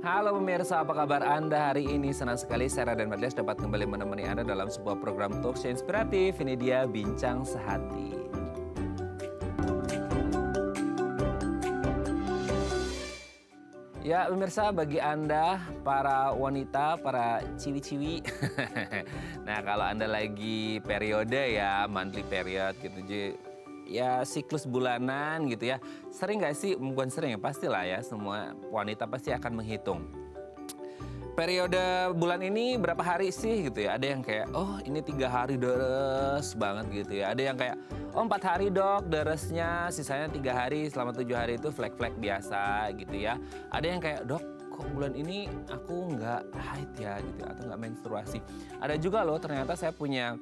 Halo pemirsa, apa kabar Anda hari ini? Senang sekali saya Raden Madlias dapat kembali menemani Anda dalam sebuah program talk show inspiratif. Ini dia Bincang Sehati. Ya pemirsa, bagi Anda para wanita, para ciwi-ciwi. Nah kalau Anda lagi periode ya, monthly period gitu. Ya siklus bulanan gitu ya. Sering gak sih? Bukan sering ya, pastilah ya. Semua wanita pasti akan menghitung. Periode bulan ini berapa hari sih gitu ya. Ada yang kayak, oh ini 3 hari deres banget gitu ya. Ada yang kayak, oh 4 hari dok deresnya, sisanya 3 hari, selama 7 hari itu flek-flek biasa gitu ya. Ada yang kayak, dok kok bulan ini aku nggak haid ya gitu ya, atau nggak menstruasi. Ada juga loh ternyata saya punya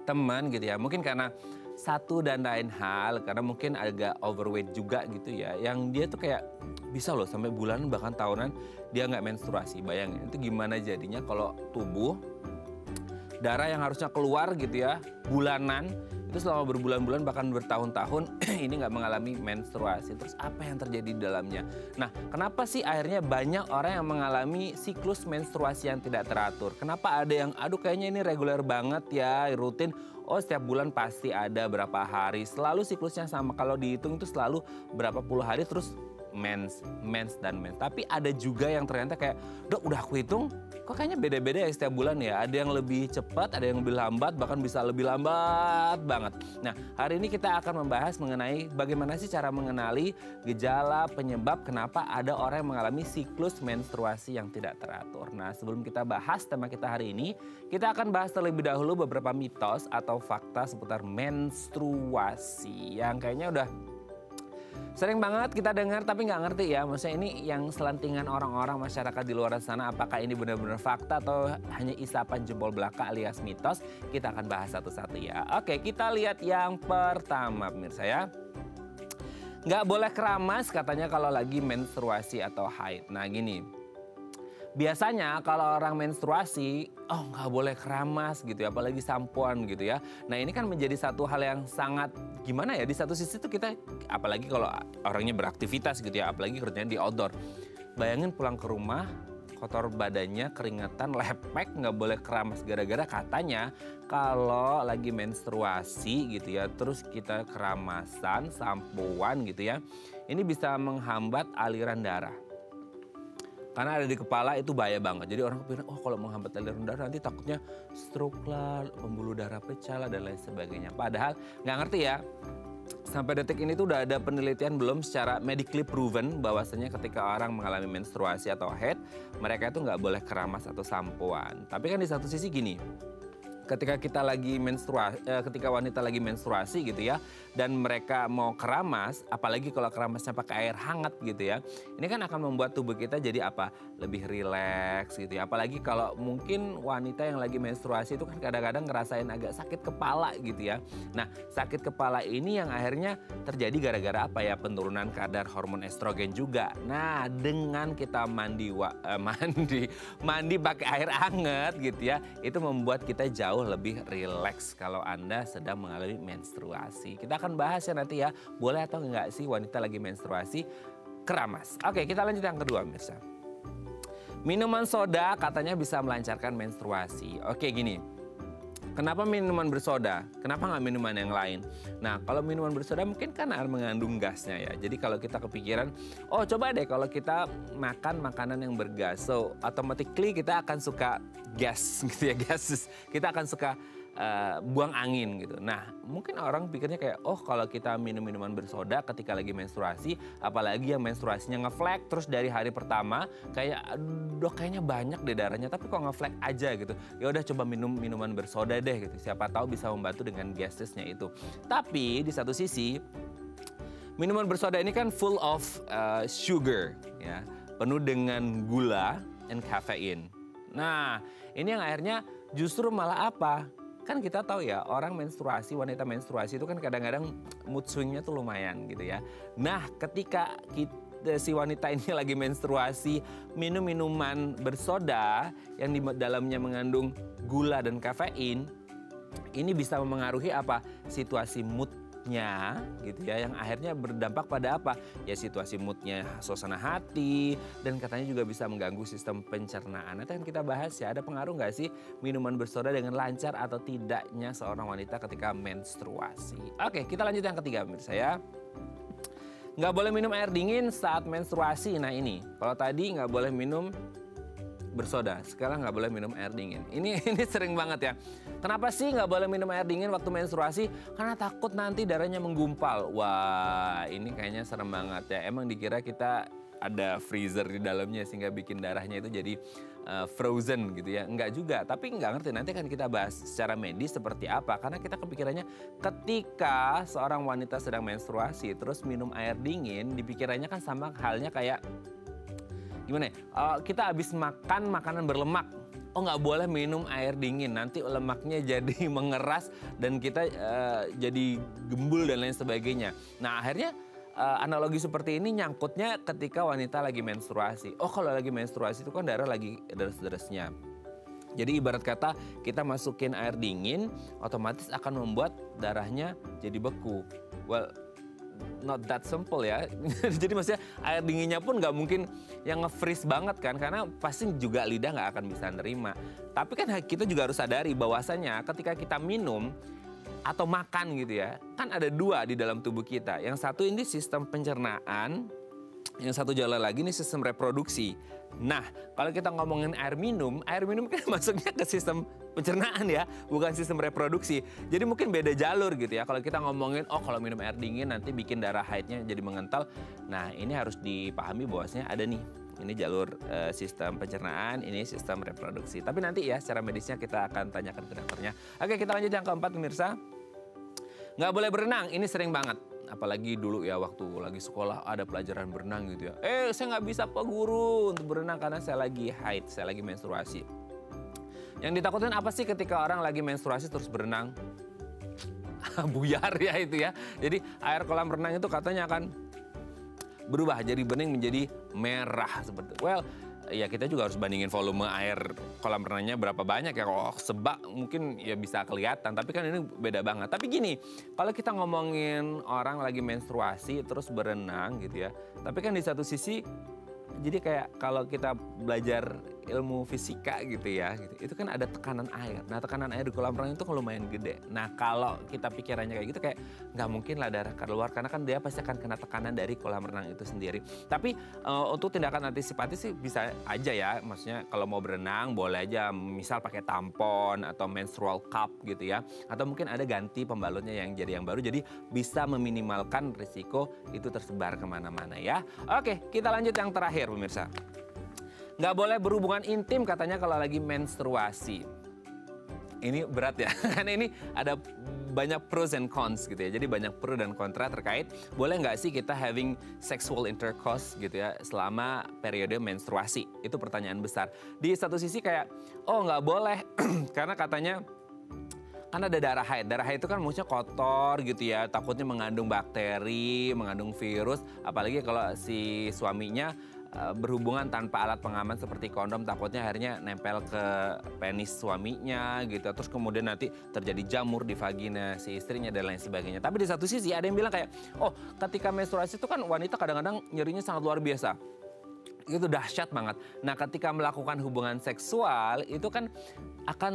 teman gitu ya, mungkin karena satu dan lain hal, karena mungkin agak overweight juga gitu ya, yang dia tuh kayak bisa loh sampai bulanan bahkan tahunan dia nggak menstruasi. Bayangin itu gimana jadinya kalau tubuh darah yang harusnya keluar gitu ya bulanan itu selama berbulan-bulan bahkan bertahun-tahun ini nggak mengalami menstruasi. Terus apa yang terjadi di dalamnya? Nah, kenapa sih akhirnya banyak orang yang mengalami siklus menstruasi yang tidak teratur? Kenapa ada yang aduh kayaknya ini reguler banget ya, rutin. Oh setiap bulan pasti ada berapa hari, selalu siklusnya sama. Kalau dihitung itu selalu berapa puluh hari terus mens. Tapi ada juga yang ternyata kayak, dok udah aku hitung kok kayaknya beda-beda ya setiap bulan ya. Ada yang lebih cepat, ada yang lebih lambat, bahkan bisa lebih lambat banget. Nah hari ini kita akan membahas mengenai bagaimana sih cara mengenali gejala penyebab kenapa ada orang yang mengalami siklus menstruasi yang tidak teratur. Nah sebelum kita bahas tema kita hari ini, kita akan bahas terlebih dahulu beberapa mitos atau fakta seputar menstruasi yang kayaknya udah sering banget kita dengar tapi nggak ngerti ya. Maksudnya ini yang selentingan orang-orang masyarakat di luar sana, apakah ini benar-benar fakta atau hanya isapan jempol belaka alias mitos? Kita akan bahas satu-satu ya. Oke, kita lihat yang pertama pemirsa ya. Nggak boleh keramas katanya kalau lagi menstruasi atau haid. Nah gini, biasanya kalau orang menstruasi, oh nggak boleh keramas gitu ya, apalagi sampoan gitu ya. Nah ini kan menjadi satu hal yang sangat gimana ya, di satu sisi tuh kita, apalagi kalau orangnya beraktivitas gitu ya, apalagi kerjanya di outdoor. Bayangin pulang ke rumah, kotor badannya, keringetan, lepek, nggak boleh keramas. Gara-gara katanya kalau lagi menstruasi gitu ya, terus kita keramasan, sampoan gitu ya, ini bisa menghambat aliran darah. Karena ada di kepala itu bahaya banget. Jadi orang pikir, oh kalau menghambat aliran darah nanti takutnya stroke lah, pembuluh darah pecah lah dan lain sebagainya. Padahal nggak ngerti ya. Sampai detik ini tuh udah ada penelitian belum secara medically proven bahwasanya ketika orang mengalami menstruasi atau haid, mereka itu nggak boleh keramas atau sampoan. Tapi kan di satu sisi gini, ketika kita lagi ketika wanita lagi menstruasi gitu ya, dan mereka mau keramas, apalagi kalau keramasnya pakai air hangat gitu ya, ini kan akan membuat tubuh kita jadi apa? Lebih rileks gitu ya. Apalagi kalau mungkin wanita yang lagi menstruasi itu kan kadang-kadang ngerasain agak sakit kepala gitu ya. Nah sakit kepala ini yang akhirnya terjadi gara-gara apa ya? Penurunan kadar hormon estrogen juga. Nah dengan kita mandi pakai air hangat gitu ya, itu membuat kita jauh lebih rileks kalau Anda sedang mengalami menstruasi. Kita akan bahas ya nanti ya, boleh atau enggak sih wanita lagi menstruasi keramas. Oke, kita lanjut yang kedua pemirsa. Minuman soda katanya bisa melancarkan menstruasi. Oke gini, kenapa minuman bersoda? Kenapa nggak minuman yang lain? Nah kalau minuman bersoda mungkin kan mengandung gasnya ya. Jadi kalau kita kepikiran, oh coba deh kalau kita makan makanan yang bergas, so automatically kita akan suka gas gitu ya, gases. Kita akan suka buang angin gitu. Nah mungkin orang pikirnya kayak, oh kalau kita minum minuman bersoda ketika lagi menstruasi, apalagi yang menstruasinya ngeflek terus dari hari pertama kayak, dok kayaknya banyak deh darahnya, tapi kok ngeflek aja gitu. Ya udah coba minum minuman bersoda deh gitu. Siapa tahu bisa membantu dengan gasesnya itu. Tapi di satu sisi minuman bersoda ini kan full of sugar ya, penuh dengan gula dan kafein. Nah ini yang akhirnya justru malah apa? Kan kita tahu ya orang menstruasi, wanita menstruasi itu kan kadang-kadang mood swingnya tuh lumayan gitu ya. Nah ketika si wanita ini lagi menstruasi minum minuman bersoda yang di dalamnya mengandung gula dan kafein, ini bisa memengaruhi apa? Situasi mood moodnya gitu ya, yang akhirnya berdampak pada apa? Ya situasi moodnya, suasana hati, dan katanya juga bisa mengganggu sistem pencernaan. Nanti akan kita bahas ya, ada pengaruh nggak sih minuman bersoda dengan lancar atau tidaknya seorang wanita ketika menstruasi. Oke, kita lanjut yang ketiga pemirsa ya. Nggak boleh minum air dingin saat menstruasi. Nah ini, kalau tadi nggak boleh minum bersoda, sekarang nggak boleh minum air dingin. Ini sering banget ya. Kenapa sih nggak boleh minum air dingin waktu menstruasi? Karena takut nanti darahnya menggumpal. Wah, ini kayaknya serem banget ya. Emang dikira kita ada freezer di dalamnya sehingga bikin darahnya itu jadi frozen gitu ya. Enggak juga, tapi nggak ngerti. Nanti akan kita bahas secara medis seperti apa. Karena kita kepikirannya ketika seorang wanita sedang menstruasi terus minum air dingin, dipikirannya kan sama halnya kayak gimana ya? Kita habis makan makanan berlemak. Oh nggak boleh minum air dingin, nanti lemaknya jadi mengeras dan kita jadi gembul dan lain sebagainya. Nah akhirnya analogi seperti ini nyangkutnya ketika wanita lagi menstruasi. Oh kalau lagi menstruasi itu kan darah lagi deres-deresnya. Jadi ibarat kata kita masukin air dingin, otomatis akan membuat darahnya jadi beku. Well, not that simple ya. Jadi maksudnya air dinginnya pun nggak mungkin yang nge-freeze banget kan. Karena pasti juga lidah nggak akan bisa nerima. Tapi kan kita juga harus sadari bahwasanya ketika kita minum atau makan gitu ya. Kan ada dua di dalam tubuh kita. Yang satu ini sistem pencernaan. Yang satu jalan lagi ini sistem reproduksi. Nah, kalau kita ngomongin air minum kan masuknya ke sistem pencernaan ya, bukan sistem reproduksi. Jadi mungkin beda jalur gitu ya. Kalau kita ngomongin, oh kalau minum air dingin nanti bikin darah haidnya jadi mengental. Nah, ini harus dipahami bahwasanya ada nih. Ini jalur sistem pencernaan, ini sistem reproduksi. Tapi nanti ya secara medisnya kita akan tanyakan ke dokternya. Oke, kita lanjut yang keempat pemirsa. Nggak boleh berenang, ini sering banget. Apalagi dulu ya waktu lagi sekolah ada pelajaran berenang gitu ya. Saya nggak bisa Pak Guru untuk berenang karena saya lagi haid, saya lagi menstruasi. Yang ditakutin apa sih ketika orang lagi menstruasi terus berenang? Buyar ya itu ya. Jadi air kolam renang itu katanya akan berubah jadi bening menjadi merah seperti. Well, ya kita juga harus bandingin volume air kolam renangnya berapa banyak ya. Kalau sebak mungkin ya bisa kelihatan, tapi kan ini beda banget. Tapi gini, kalau kita ngomongin orang lagi menstruasi terus berenang gitu ya. Tapi kan di satu sisi jadi kayak kalau kita belajar ilmu fisika gitu ya, itu kan ada tekanan air. Nah tekanan air di kolam renang itu kan lumayan gede. Nah kalau kita pikirannya kayak gitu kayak nggak mungkin lah darah keluar karena kan dia pasti akan kena tekanan dari kolam renang itu sendiri. Tapi untuk tindakan antisipatif sih bisa aja ya. Maksudnya kalau mau berenang boleh aja misal pakai tampon atau menstrual cup gitu ya. Atau mungkin ada ganti pembalutnya yang jadi yang baru. Jadi bisa meminimalkan risiko itu tersebar kemana-mana ya. Oke kita lanjut yang terakhir pemirsa. Nggak boleh berhubungan intim katanya kalau lagi menstruasi. Ini berat ya, karena ini ada banyak pros and cons gitu ya. Jadi banyak pro dan kontra terkait boleh nggak sih kita having sexual intercourse gitu ya selama periode menstruasi. Itu pertanyaan besar. Di satu sisi kayak, oh nggak boleh karena katanya kan ada darah haid. Darah haid itu kan maksudnya kotor gitu ya. Takutnya mengandung bakteri, mengandung virus. Apalagi kalau si suaminya berhubungan tanpa alat pengaman seperti kondom, takutnya akhirnya nempel ke penis suaminya gitu. Terus kemudian nanti terjadi jamur di vagina si istrinya dan lain sebagainya. Tapi di satu sisi ada yang bilang kayak, oh ketika menstruasi itu kan wanita kadang-kadang nyerinya sangat luar biasa. Itu dahsyat banget. Nah ketika melakukan hubungan seksual itu kan akan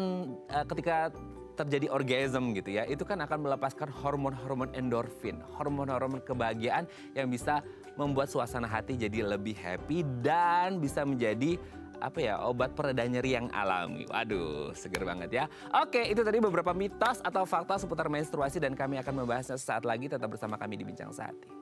ketika terjadi orgasm gitu ya, itu kan akan melepaskan hormon-hormon endorfin, hormon-hormon kebahagiaan yang bisa membuat suasana hati jadi lebih happy dan bisa menjadi apa ya, obat pereda nyeri yang alami. Waduh, seger banget ya. Oke, itu tadi beberapa mitos atau fakta seputar menstruasi dan kami akan membahasnya sesaat lagi. Tetap bersama kami di Bincang Sehati.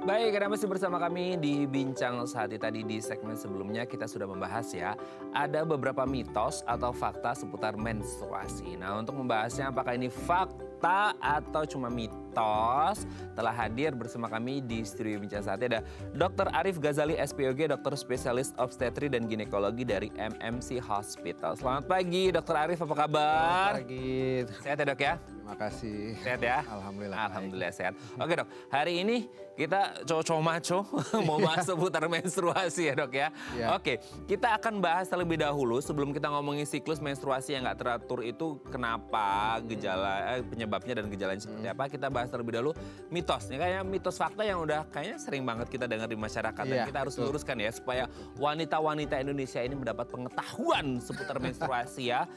Baik, Anda masih bersama kami di Bincang Sehati. Tadi di segmen sebelumnya kita sudah membahas ya, ada beberapa mitos atau fakta seputar menstruasi. Nah untuk membahasnya apakah ini fakta atau cuma mitos mitos telah hadir bersama kami di studio Bincang Sehati. Ada Dr. Arif Ghazali SPOG, dokter spesialis obstetri dan ginekologi dari MMC Hospital. Selamat pagi Dr. Arif, apa kabar? Selamat pagi. Sehat ya dok ya? Terima kasih. Sehat ya? Alhamdulillah. Alhamdulillah sehat. Oke dok, hari ini kita cowok-cowok maco mau bahas seputar menstruasi ya dok ya. Ya. Oke, kita akan bahas terlebih dahulu sebelum kita ngomongin siklus menstruasi yang nggak teratur itu kenapa, gejala, penyebabnya dan gejalanya seperti apa. Kita bahas terlebih dahulu mitosnya, kayak mitos fakta yang udah kayaknya sering banget kita dengar di masyarakat. Dan Iya, kita harus betul. luruskan ya supaya wanita-wanita Indonesia ini mendapat pengetahuan seputar menstruasi ya.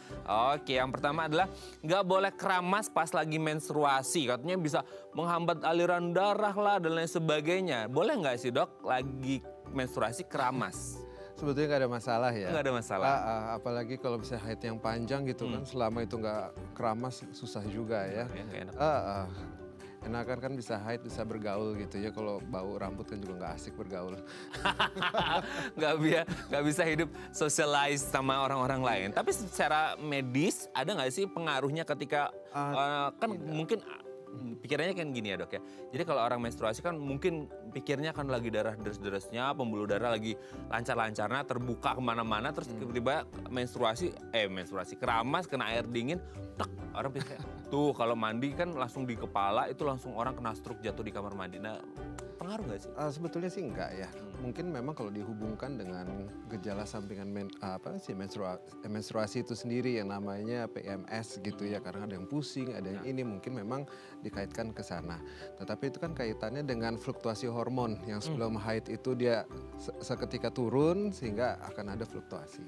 Oke, yang pertama adalah nggak boleh keramas pas lagi menstruasi, katanya bisa menghambat aliran darah lah dan lain sebagainya. Boleh nggak sih dok lagi menstruasi keramas? Sebetulnya nggak ada masalah ya. Nggak ada masalah. Apalagi kalau bisa haid yang panjang gitu kan, selama itu nggak keramas susah juga ya. Ya, nggak enak. Enakan kan bisa haid, bisa bergaul gitu ya. Kalau bau rambut kan juga nggak asik bergaul. nggak bisa hidup socialize sama orang-orang lain. Tapi secara medis ada nggak sih pengaruhnya ketika kan mungkin pikirannya kan gini ya dok ya. Jadi kalau orang menstruasi kan mungkin pikirnya kan lagi darah deres-deresnya, pembuluh darah lagi lancar-lancarnya, terbuka kemana-mana, terus tiba-tiba menstruasi keramas, kena air dingin, tek, orang pikir tuh kalau mandi kan langsung di kepala, itu langsung orang kena stroke jatuh di kamar mandi. Nah, pengaruh nggak sih? Sebetulnya sih enggak ya. Mungkin memang kalau dihubungkan dengan gejala sampingan menstruasi itu sendiri yang namanya PMS gitu ya. Karena ada yang pusing, ada yang ini mungkin memang dikaitkan ke sana. Tetapi itu kan kaitannya dengan fluktuasi hormon yang sebelum haid itu dia seketika turun sehingga akan ada fluktuasi.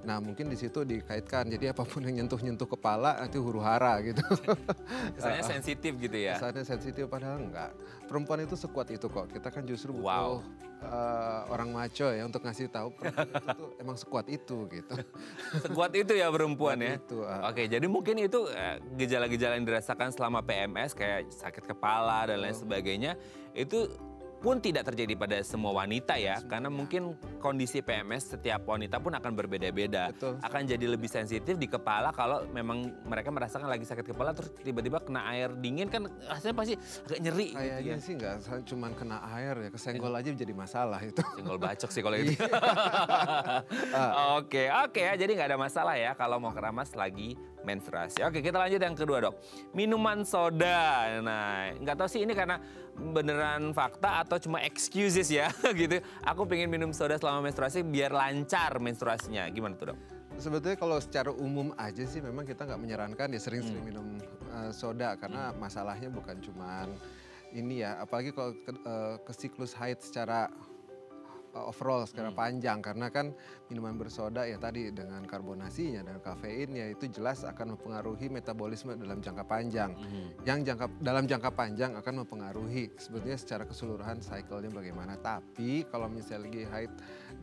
Nah mungkin di situ dikaitkan. Jadi apapun yang nyentuh-nyentuh kepala nanti huru-hara gitu. Kesannya sensitif gitu ya? Kesannya sensitif padahal enggak. Perempuan itu sekuat itu kok. Kita kan justru butuh orang maco ya untuk ngasih tahu perempuan itu tuh emang sekuat itu gitu. Sekuat itu ya perempuan ya? Itu, Oke, jadi mungkin itu gejala-gejala yang dirasakan selama PMS kayak sakit kepala dan lain sebagainya itu pun tidak terjadi pada semua wanita ya, karena mungkin kondisi PMS setiap wanita pun akan berbeda-beda. Betul. Akan jadi lebih sensitif di kepala kalau memang mereka merasakan lagi sakit kepala terus tiba-tiba kena air dingin kan rasanya pasti agak nyeri gitu ya. Kayaknya sih nggak cuma kena air ya, kesenggol aja jadi masalah itu. Senggol bacok sih kalau itu. Oke ya, jadi nggak ada masalah ya kalau mau keramas lagi menstruasi. Oke, kita lanjut yang kedua dok. Minuman soda. Nah, nggak tahu sih ini karena beneran fakta atau cuma excuses ya gitu. Aku pengen minum soda selama menstruasi biar lancar menstruasinya. Gimana tuh dok? Sebetulnya kalau secara umum aja sih memang kita nggak menyarankan ya sering-sering minum soda karena masalahnya bukan cuman ini ya, apalagi kalau ke siklus haid secara overall secara panjang karena kan minuman bersoda ya tadi dengan karbonasinya dan kafeinnya itu jelas akan mempengaruhi metabolisme dalam jangka panjang. Yang dalam jangka panjang akan mempengaruhi sebetulnya secara keseluruhan cycle-nya bagaimana. Tapi kalau misalnya lagi haid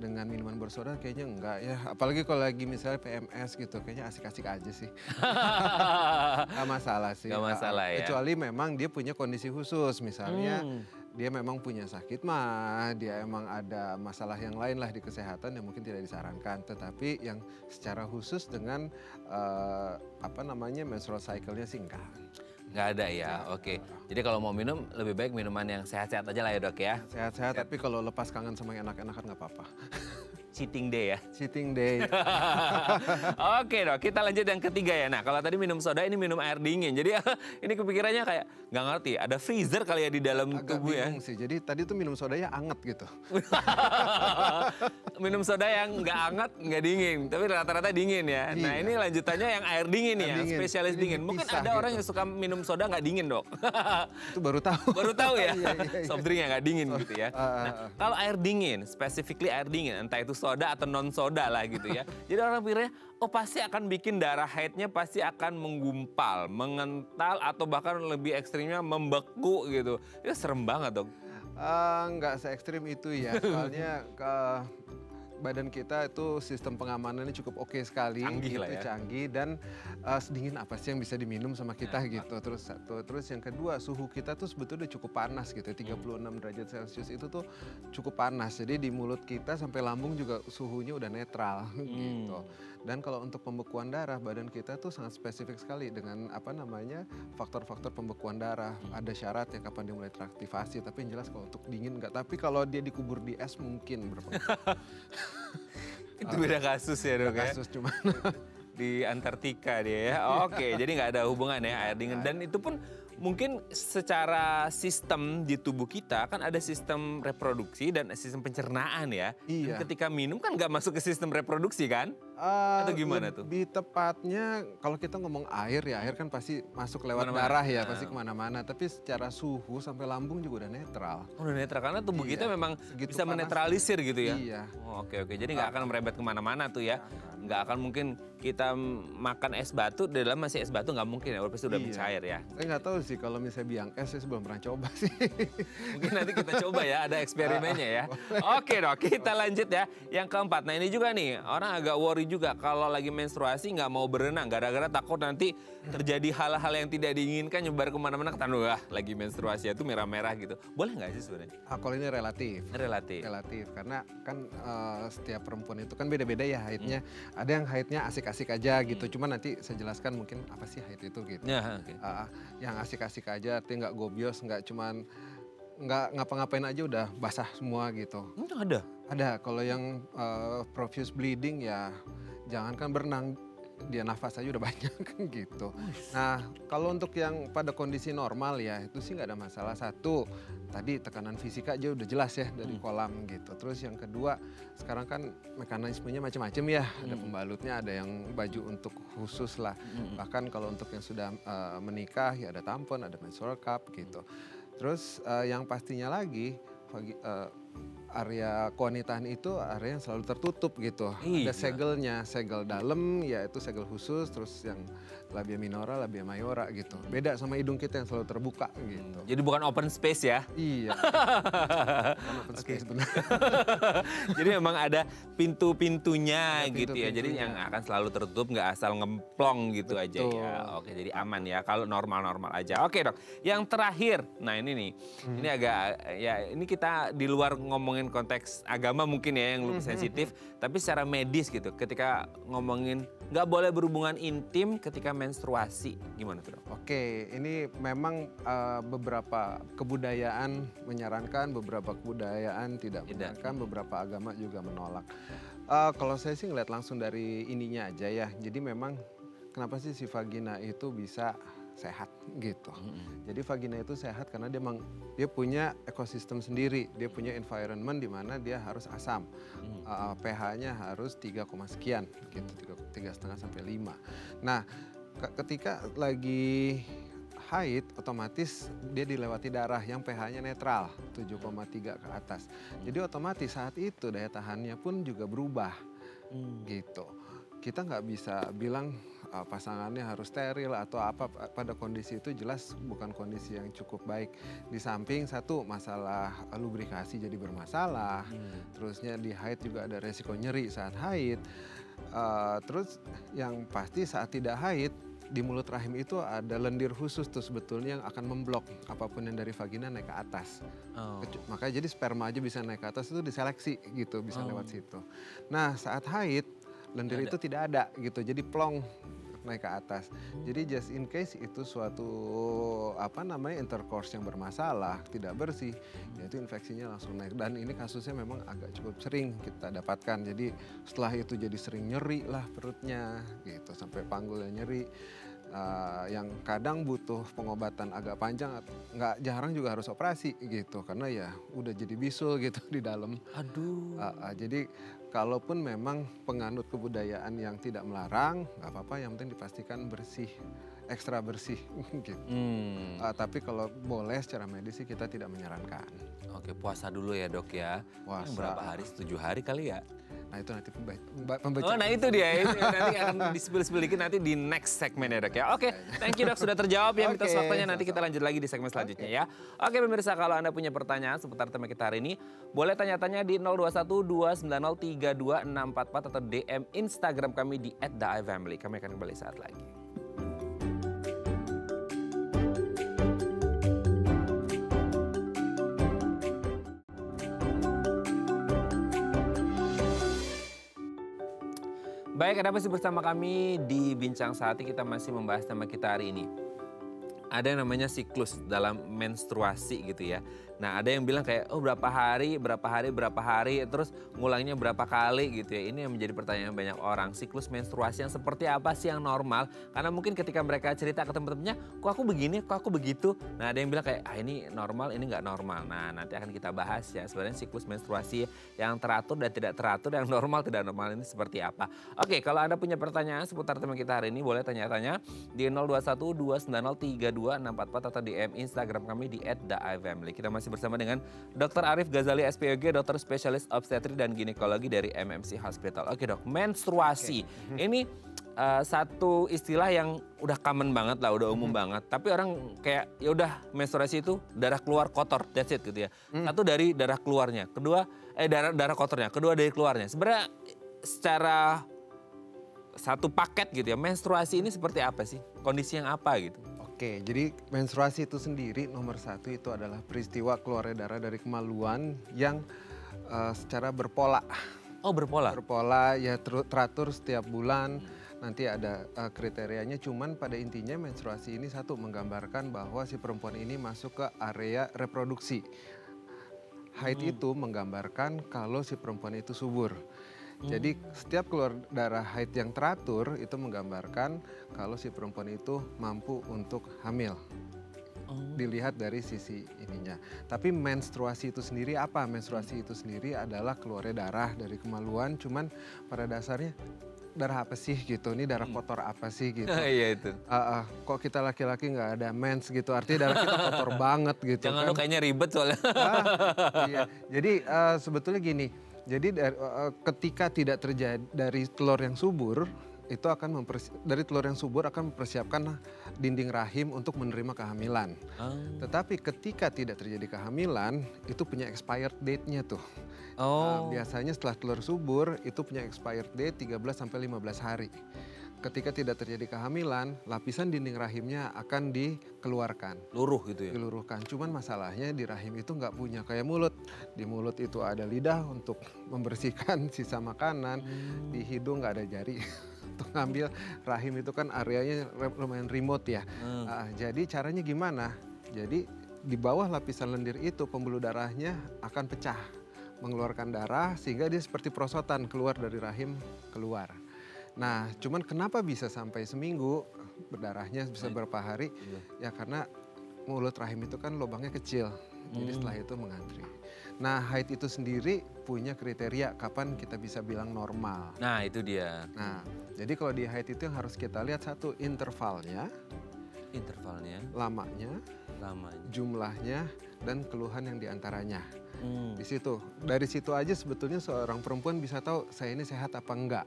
dengan minuman bersoda kayaknya enggak ya. Apalagi kalau lagi misalnya PMS gitu kayaknya asik-asik aja sih. Gak masalah sih. Gak masalah ya. Kecuali memang dia punya kondisi khusus misalnya. Dia memang punya sakit mah, dia emang ada masalah yang lain lah di kesehatan yang mungkin tidak disarankan. Tetapi yang secara khusus dengan menstrual cycle-nya sih enggak. Nggak ada ya, oke. Jadi kalau mau minum lebih baik minuman yang sehat-sehat aja lah ya dok ya. Sehat-sehat, tapi kalau lepas kangen sama yang enak-enakan nggak apa-apa. Cheating day ya. Cheating day. Oke dok, kita lanjut yang ketiga ya. Nah kalau tadi minum soda ini minum air dingin. Jadi ini kepikirannya kayak nggak ngerti. Ada freezer kali ya di dalam Agak tubuh ya. bingung sih, jadi tadi tuh minum sodanya anget gitu. Minum soda yang nggak anget, nggak dingin. Tapi rata-rata dingin ya. Nah ini lanjutannya yang air dingin nih ya, spesialis Jadi dingin. Mungkin dipisah ada orang gitu. yang suka minum soda nggak dingin dok. Itu baru tahu. Baru tahu ya, Iya. soft drink yang nggak dingin gitu ya. Nah, kalau air dingin, specifically air dingin, entah itu soda atau non soda lah gitu ya. Jadi orang pikirnya, oh pasti akan bikin darah haidnya pasti akan menggumpal, mengental atau bahkan lebih ekstrimnya membeku gitu. Itu serem banget dok. Nggak se-ekstrim itu ya, soalnya badan kita itu sistem pengamanannya cukup oke sekali, Canggih gitu, lah ya. canggih dan sedingin apa sih yang bisa diminum sama kita gitu. Terus satu, terus yang kedua suhu kita tuh sebetulnya udah cukup panas gitu, 36 derajat Celcius itu tuh cukup panas. Jadi di mulut kita sampai lambung juga suhunya udah netral gitu. Dan kalau untuk pembekuan darah, badan kita tuh sangat spesifik sekali dengan apa namanya faktor-faktor pembekuan darah. Ada syaratnya kapan dia mulai teraktivasi, tapi yang jelas kalau untuk dingin enggak. Tapi kalau dia dikubur di es mungkin berpengaruh. Itu beda kasus ya dok ya. Kasus cuman Di Antartika dia ya. Oke, jadi nggak ada hubungan ya air dingin. Dan itu pun mungkin secara sistem di tubuh kita kan ada sistem reproduksi dan sistem pencernaan ya. Iya. Dan ketika minum kan nggak masuk ke sistem reproduksi kan? Atau gimana tuh? Lebih tepatnya kalau kita ngomong air ya, air kan pasti masuk lewat Kemana-mana. darah ya, pasti kemana-mana. Tapi secara suhu sampai lambung juga udah netral. Oh, udah netral karena tubuh Iya, kita memang segitu bisa panas. menetralisir gitu ya. Iya. Oh, oke. Jadi nggak akan merebet kemana-mana tuh ya. Nggak akan mungkin kita makan es batu, di dalam masih es batu nggak mungkin ya, pasti udah Iya. mencair ya. Saya nggak tahu sih kalau misalnya biang es, saya belum pernah coba sih. Mungkin nanti kita coba ya, ada eksperimennya ya. Oke dok, kita lanjut ya. Yang keempat, nah ini juga nih, orang agak worry juga kalau lagi menstruasi nggak mau berenang. Gara-gara takut nanti terjadi hal-hal yang tidak diinginkan nyebar kemana-mana. Ketahuan, wah lagi menstruasi itu merah-merah gitu. Boleh nggak sih sebenarnya? Kalau ini relatif. Relatif. Relatif, karena kan setiap perempuan itu kan beda-beda ya haidnya. Ada yang haidnya asik-asik aja gitu, cuma nanti saya jelaskan mungkin apa sih haid itu gitu. Ya, oke. Yang asik-asik aja, artinya nggak gobios, nggak cuman nggak ngapa-ngapain aja udah basah semua gitu. Ada. Ada, kalau yang profuse bleeding ya jangankan berenang, dia nafas aja udah banyak gitu. Nah kalau untuk yang pada kondisi normal ya itu sih nggak ada masalah. Satu, tadi tekanan fisik aja udah jelas ya dari kolam gitu. Terus yang kedua, sekarang kan mekanismenya macam-macam ya. Ada pembalutnya, ada yang baju untuk khusus lah. Bahkan kalau untuk yang sudah menikah ya ada tampon, ada menstrual cup gitu. Terus yang pastinya lagi area kewanitaan itu area yang selalu tertutup gitu. Iya. Ada segelnya, segel dalam yaitu segel khusus, terus yang labia minora, labia mayora gitu. Beda sama hidung kita yang selalu terbuka gitu. Jadi bukan open space ya. Iya. Bukan open space, benar. Jadi memang ada pintu-pintunya Ada gitu ya. Jadi pintu-pintunya. yang akan selalu tertutup, nggak asal ngemplong gitu aja Betul. ya. Oke, jadi aman ya kalau normal-normal aja. Oke dok, yang terakhir, nah ini nih, ini agak ya ini kita di luar ngomongin konteks agama mungkin ya yang lebih sensitif, tapi secara medis gitu. Ketika ngomongin nggak boleh berhubungan intim ketika menstruasi, gimana tuh dok? Oke, ini memang beberapa kebudayaan menyarankan, beberapa kebudayaan tidak menyarankan, beberapa agama juga menolak. Kalau saya sih ngeliat langsung dari ininya aja ya. Jadi memang kenapa sih si vagina itu bisa sehat gitu. Jadi vagina itu sehat karena dia punya ekosistem sendiri, dia punya environment di mana dia harus asam. pH-nya harus 3, sekian gitu, 3,5 sampai 5. Nah, ketika lagi haid otomatis dia dilewati darah yang pH-nya netral 7,3 ke atas. Jadi otomatis saat itu daya tahannya pun juga berubah gitu. Kita nggak bisa bilang pasangannya harus steril atau apa, pada kondisi itu jelas bukan kondisi yang cukup baik. Di samping satu masalah lubrikasi jadi bermasalah, terusnya di haid juga ada resiko nyeri saat haid. Terus yang pasti saat tidak haid di mulut rahim itu ada lendir khusus tuh sebetulnya yang akan memblok apapun yang dari vagina naik ke atas. Makanya jadi sperma aja bisa naik ke atas itu diseleksi gitu, bisa lewat situ. Nah saat haid lendir itu tidak ada gitu, jadi plong naik ke atas. Jadi just in case itu suatu intercourse yang bermasalah, tidak bersih, yaitu infeksinya langsung naik. Dan ini kasusnya memang agak cukup sering kita dapatkan. Jadi setelah itu jadi sering nyeri lah perutnya gitu, sampai panggulnya nyeri. Yang kadang butuh pengobatan agak panjang, nggak jarang juga harus operasi gitu, karena ya udah jadi bisul gitu di dalam. Aduh. Jadi kalaupun memang penganut kebudayaan yang tidak melarang, nggak apa-apa, yang penting dipastikan bersih ekstra bersih gitu. Tapi kalau boleh secara medis sih kita tidak menyarankan. Oke, puasa dulu ya dok ya. Puasa. Berapa hari? 7 hari kali ya? Nah itu nanti Oh nah itu dia, itu nanti akan di-spill dikit nanti di next segmen ya dok ya. Oke, thank you dok sudah terjawab ya mitos faktanya. Nanti kita lanjut lagi di segmen selanjutnya ya. Oke pemirsa, kalau Anda punya pertanyaan seputar tema kita hari ini, boleh tanya-tanya di 0212903244 atau DM Instagram kami di @theifamily. Kami akan kembali saat lagi. Baik, Anda masih bersama kami di Bincang Sehati. Kita masih membahas tema kita hari ini. Ada yang namanya siklus dalam menstruasi gitu ya. Nah ada yang bilang kayak, oh berapa hari, terus ngulangnya berapa kali gitu ya. Ini yang menjadi pertanyaan banyak orang. Siklus menstruasi yang seperti apa sih yang normal? Karena mungkin ketika mereka cerita ke teman-temannya, kok aku begini, kok aku begitu. Nah ada yang bilang kayak, ini normal, ini nggak normal. Nah nanti akan kita bahas ya, sebenarnya siklus menstruasi yang teratur dan tidak teratur, yang normal, tidak normal ini seperti apa. Oke, kalau Anda punya pertanyaan seputar tema kita hari ini, boleh tanya-tanya di 0212903244 atau DM Instagram kami di @theifamily. Kita masih bersama dengan Dr. Arif Ghazali SPOG, dokter spesialis obstetri dan ginekologi dari MMC Hospital. Oke dok, menstruasi. Ini satu istilah yang udah common banget lah, udah umum banget. Tapi orang kayak ya udah menstruasi itu darah keluar kotor, that's it gitu ya. Satu dari darah keluarnya, kedua darah kotornya, kedua dari keluarnya. Sebenarnya secara satu paket gitu ya, menstruasi ini seperti apa sih? Kondisi yang apa gitu? Oke, jadi menstruasi itu sendiri nomor satu itu adalah peristiwa keluarnya darah dari kemaluan yang secara berpola. Oh berpola? Berpola ya teratur setiap bulan, nanti ada kriterianya. Cuman pada intinya menstruasi ini satu menggambarkan bahwa si perempuan ini masuk ke area reproduksi. Haid itu menggambarkan kalau si perempuan itu subur. Jadi setiap keluar darah haid yang teratur itu menggambarkan kalau si perempuan itu mampu untuk hamil. Dilihat dari sisi ininya. Tapi menstruasi itu sendiri apa? Menstruasi itu sendiri adalah keluarnya darah dari kemaluan, cuman pada dasarnya darah apa sih gitu, ini darah kotor apa sih gitu. Iya itu. Kok kita laki-laki nggak ada mens gitu, artinya darah kita kotor banget gitu. Jangan kan. lu kayaknya ribet soalnya. Iya. Jadi sebetulnya gini, jadi ketika tidak terjadi dari telur yang subur, itu akan dari telur yang subur akan mempersiapkan dinding rahim untuk menerima kehamilan. Tetapi ketika tidak terjadi kehamilan, itu punya expired date-nya tuh. Biasanya setelah telur subur itu punya expired date 13-15 hari. Ketika tidak terjadi kehamilan, lapisan dinding rahimnya akan dikeluarkan. Luruh gitu ya? Diluruhkan. Cuman masalahnya di rahim itu nggak punya kayak mulut. Di mulut itu ada lidah untuk membersihkan sisa makanan. Di hidung nggak ada jari untuk ngambil. Rahim itu kan areanya lumayan remote ya. Jadi caranya gimana? Jadi di bawah lapisan lendir itu pembuluh darahnya akan pecah. Mengeluarkan darah sehingga dia seperti perosotan keluar dari rahim keluar. Nah, cuman kenapa bisa sampai seminggu berdarahnya bisa berapa hari? Ya karena mulut rahim itu kan lubangnya kecil, jadi setelah itu mengantri. Nah, haid itu sendiri punya kriteria kapan kita bisa bilang normal. Nah, itu dia. Nah, jadi kalau di haid itu yang harus kita lihat satu intervalnya, lamanya, jumlahnya, dan keluhan yang diantaranya. Di situ, dari situ aja sebetulnya seorang perempuan bisa tahu saya ini sehat apa enggak.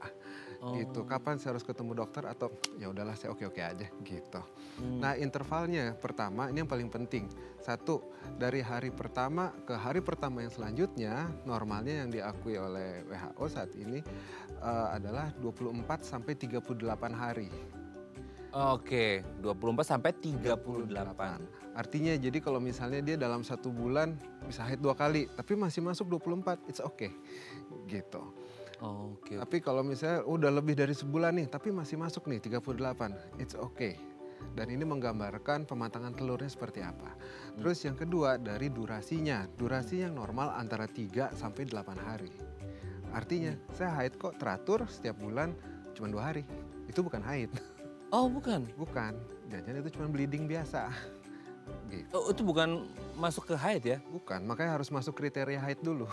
Gitu. Kapan saya harus ketemu dokter atau ya udahlah saya oke-oke aja gitu. Nah, intervalnya pertama ini yang paling penting. Satu, dari hari pertama ke hari pertama yang selanjutnya normalnya yang diakui oleh WHO saat ini adalah 24 sampai 38 hari. Oke, 24 sampai 38. Artinya jadi kalau misalnya dia dalam 1 bulan bisa haid 2 kali, tapi masih masuk 24, it's okay. Gitu. Oke. Tapi kalau misalnya udah lebih dari sebulan nih, tapi masih masuk nih 38, it's okay. Dan ini menggambarkan pematangan telurnya seperti apa. Terus yang kedua dari durasinya. Durasi yang normal antara 3 sampai 8 hari. Artinya saya haid kok teratur setiap bulan cuma 2 hari. Itu bukan haid. Oh bukan? Bukan, jangan itu cuma bleeding biasa. Gitu. Oh itu bukan masuk ke haid ya? Bukan, makanya harus masuk kriteria haid dulu.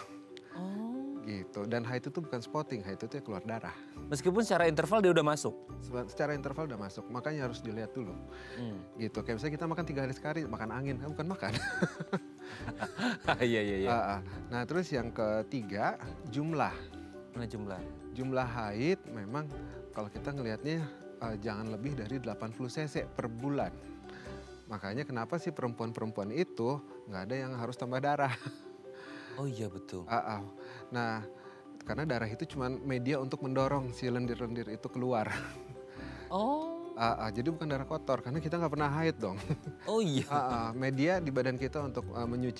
gitu. Dan haid itu bukan spotting, haid itu ya keluar darah. Meskipun secara interval dia udah masuk. Secara interval udah masuk, makanya harus dilihat dulu. Gitu, kayak misalnya kita makan 3 hari sekali, makan angin, kan bukan makan. Iya. Nah terus yang ketiga, jumlah. Mana jumlah? Jumlah haid memang kalau kita ngelihatnya jangan lebih dari 80 cc per bulan. Makanya kenapa sih perempuan-perempuan itu nggak ada yang harus tambah darah. Oh iya betul. Nah, karena darah itu cuma media untuk mendorong si lendir-lendir itu keluar. Oh. Jadi bukan darah kotor, karena kita nggak pernah haid dong. Oh iya. Media di badan kita untuk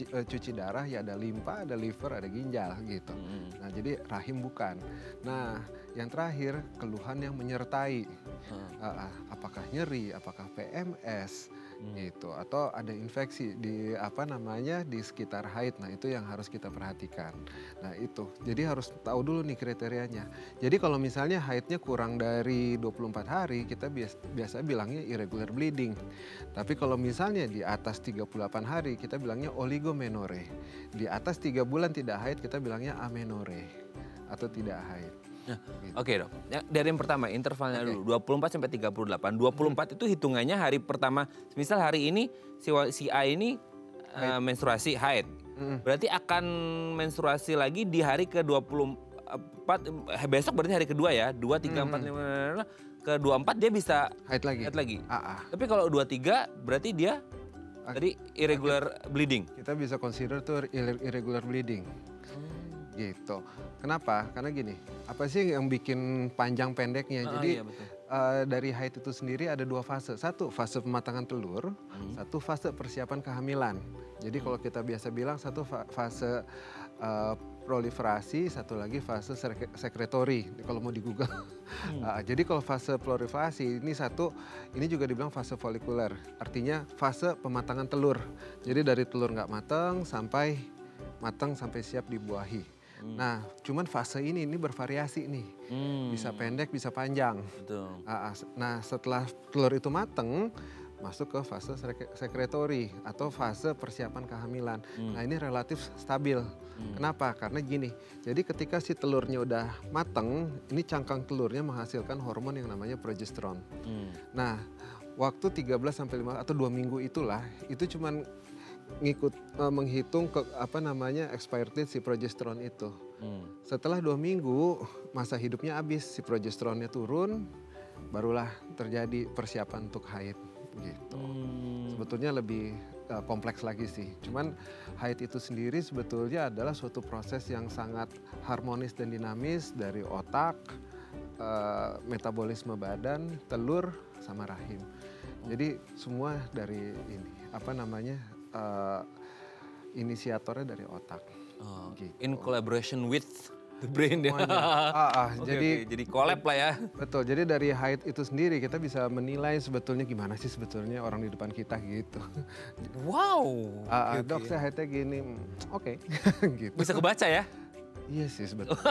cuci darah ya ada limpa, ada liver, ada ginjal gitu. Nah jadi rahim bukan. Nah yang terakhir keluhan yang menyertai. Apakah nyeri, apakah PMS. Gitu atau ada infeksi di di sekitar haid. Nah itu yang harus kita perhatikan. Nah itu jadi harus tahu dulu nih kriterianya. Jadi kalau misalnya haidnya kurang dari 24 hari kita biasa bilangnya irregular bleeding. Tapi kalau misalnya di atas 38 hari kita bilangnya oligomenore. Di atas 3 bulan tidak haid kita bilangnya amenore atau tidak haid. Nah, Oke dok, dari yang pertama intervalnya dulu 24 sampai 38. 24 itu hitungannya hari pertama. Misal hari ini si A ini menstruasi haid. Berarti akan menstruasi lagi di hari ke-24, besok berarti hari kedua ya. 2, 3, 4, 5, ke-24 dia bisa haid lagi. Tapi kalau 23 berarti dia tadi irregular bleeding. Kita bisa consider tuh irregular bleeding. Gitu. Kenapa? Karena gini, apa sih yang bikin panjang pendeknya? Jadi iya, dari haid itu sendiri ada 2 fase. Satu fase pematangan telur, satu fase persiapan kehamilan. Jadi kalau kita biasa bilang satu fase proliferasi, satu lagi fase sekretori. Kalau mau di Google. Jadi kalau fase proliferasi ini juga dibilang fase folikuler. Artinya fase pematangan telur. Jadi dari telur nggak matang sampai siap dibuahi. Nah, cuman fase ini bervariasi nih, bisa pendek, bisa panjang. Betul. Nah, setelah telur itu mateng, masuk ke fase sekretori atau fase persiapan kehamilan. Nah, ini relatif stabil. Kenapa? Karena gini, jadi ketika si telurnya udah mateng, ini cangkang telurnya menghasilkan hormon yang namanya progesteron. Nah, waktu 13 sampai 5 atau 2 minggu itulah, itu cuman menghitung expired date si progesteron itu. Setelah 2 minggu masa hidupnya habis, si progesteronnya turun, barulah terjadi persiapan untuk haid gitu. Sebetulnya lebih kompleks lagi sih. Cuman haid itu sendiri sebetulnya adalah suatu proses yang sangat harmonis dan dinamis dari otak, metabolisme badan, telur sama rahim. Jadi semua dari ini inisiatornya dari otak. Gitu. In collaboration with the brain ya. Jadi collab lah ya. Betul. Jadi dari haid itu sendiri kita bisa menilai sebetulnya gimana sih sebetulnya orang di depan kita gitu. Wow. Dok saya haidnya gini. Oke. Gitu. Bisa kebaca ya? Iya sih sebetulnya.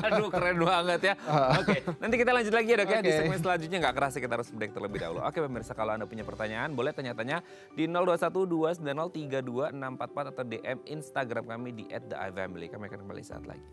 Aduh keren banget ya. Oke, nanti kita lanjut lagi ya dok ya. Di segmen selanjutnya nggak kerasa kita harus break terlebih dahulu. Oke pemirsa, kalau Anda punya pertanyaan boleh tanya-tanya di 0212903244 atau DM Instagram kami di @theivamily. Kami akan kembali saat lagi.